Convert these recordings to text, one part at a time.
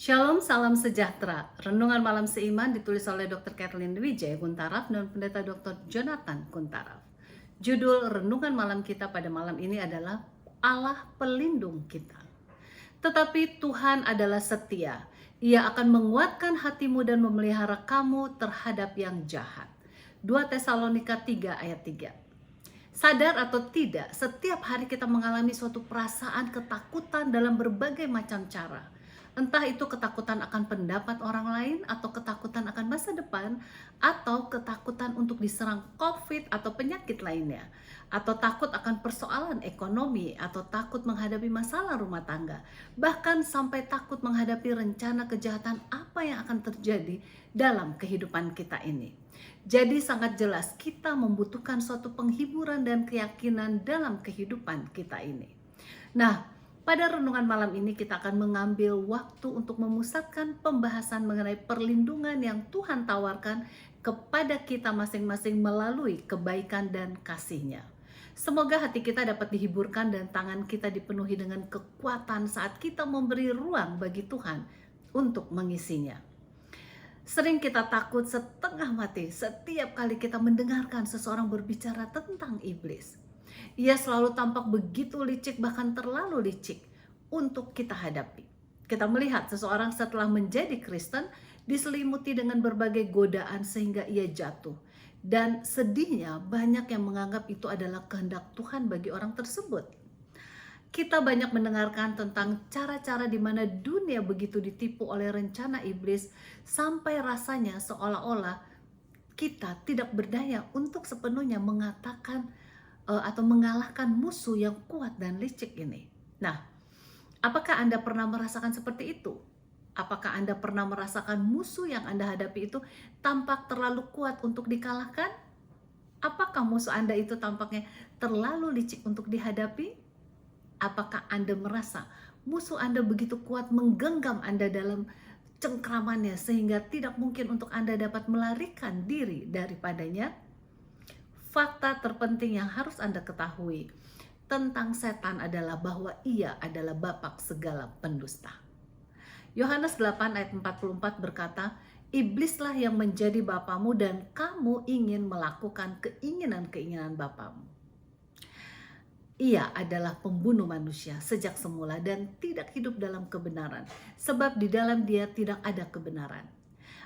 Shalom, salam sejahtera. Renungan malam seiman ditulis oleh Dr. Kathleen Wijaya Kuntaraf dan Pendeta Dr. Jonathan Kuntaraf. Judul renungan malam kita pada malam ini adalah Allah pelindung kita. Tetapi Tuhan adalah setia. Ia akan menguatkan hatimu dan memelihara kamu terhadap yang jahat. 2 Tesalonika 3 ayat 3. Sadar atau tidak, setiap hari kita mengalami suatu perasaan ketakutan dalam berbagai macam cara. Entah itu ketakutan akan pendapat orang lain, atau ketakutan akan masa depan, atau ketakutan untuk diserang COVID atau penyakit lainnya, atau takut akan persoalan ekonomi, atau takut menghadapi masalah rumah tangga, bahkan sampai takut menghadapi rencana kejahatan apa yang akan terjadi dalam kehidupan kita ini. Jadi sangat jelas kita membutuhkan suatu penghiburan dan keyakinan dalam kehidupan kita ini. Nah, pada renungan malam ini kita akan mengambil waktu untuk memusatkan pembahasan mengenai perlindungan yang Tuhan tawarkan kepada kita masing-masing melalui kebaikan dan kasih-Nya. Semoga hati kita dapat dihiburkan dan tangan kita dipenuhi dengan kekuatan saat kita memberi ruang bagi Tuhan untuk mengisinya. Sering kita takut setengah mati setiap kali kita mendengarkan seseorang berbicara tentang iblis. Ia selalu tampak begitu licik, bahkan terlalu licik untuk kita hadapi. Kita melihat seseorang setelah menjadi Kristen diselimuti dengan berbagai godaan sehingga ia jatuh. Dan sedihnya banyak yang menganggap itu adalah kehendak Tuhan bagi orang tersebut. Kita banyak mendengarkan tentang cara-cara di mana dunia begitu ditipu oleh rencana iblis sampai rasanya seolah-olah kita tidak berdaya untuk sepenuhnya mengatakan atau mengalahkan musuh yang kuat dan licik ini. Nah, apakah Anda pernah merasakan seperti itu? Apakah Anda pernah merasakan musuh yang Anda hadapi itu tampak terlalu kuat untuk dikalahkan? Apakah musuh Anda itu tampaknya terlalu licik untuk dihadapi? Apakah Anda merasa musuh Anda begitu kuat menggenggam Anda dalam cengkramannya sehingga tidak mungkin untuk Anda dapat melarikan diri daripadanya? Fakta terpenting yang harus Anda ketahui tentang setan adalah bahwa ia adalah bapak segala pendusta. Yohanes 8 ayat 44 berkata, "Iblislah yang menjadi bapamu dan kamu ingin melakukan keinginan-keinginan bapamu." Ia adalah pembunuh manusia sejak semula dan tidak hidup dalam kebenaran, sebab di dalam dia tidak ada kebenaran.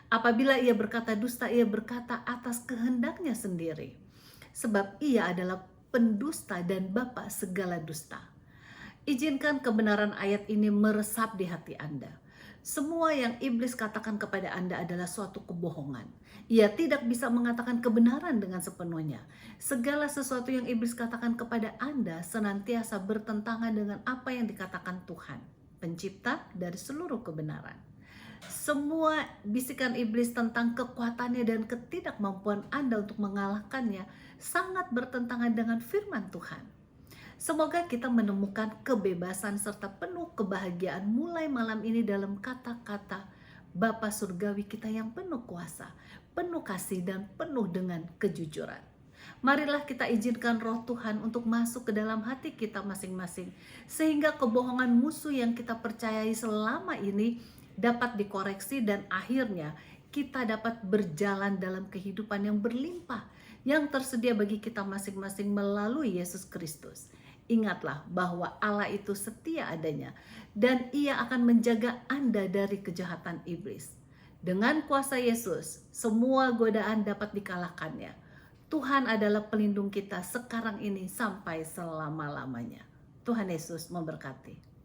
Apabila ia berkata dusta, ia berkata atas kehendaknya sendiri, sebab ia adalah pendusta dan bapa segala dusta. Izinkan kebenaran ayat ini meresap di hati Anda. Semua yang iblis katakan kepada Anda adalah suatu kebohongan. Ia tidak bisa mengatakan kebenaran dengan sepenuhnya. Segala sesuatu yang iblis katakan kepada Anda senantiasa bertentangan dengan apa yang dikatakan Tuhan, pencipta dari seluruh kebenaran. Semua bisikan iblis tentang kekuatannya dan ketidakmampuan Anda untuk mengalahkannya sangat bertentangan dengan firman Tuhan. Semoga kita menemukan kebebasan serta penuh kebahagiaan mulai malam ini dalam kata-kata Bapa Surgawi kita yang penuh kuasa, penuh kasih dan penuh dengan kejujuran. Marilah kita izinkan roh Tuhan untuk masuk ke dalam hati kita masing-masing, sehingga kebohongan musuh yang kita percayai selama ini dapat dikoreksi dan akhirnya kita dapat berjalan dalam kehidupan yang berlimpah yang tersedia bagi kita masing-masing melalui Yesus Kristus. Ingatlah bahwa Allah itu setia adanya dan Ia akan menjaga Anda dari kejahatan iblis. Dengan kuasa Yesus, semua godaan dapat dikalahkannya. Tuhan adalah pelindung kita sekarang ini sampai selama-lamanya. Tuhan Yesus memberkati.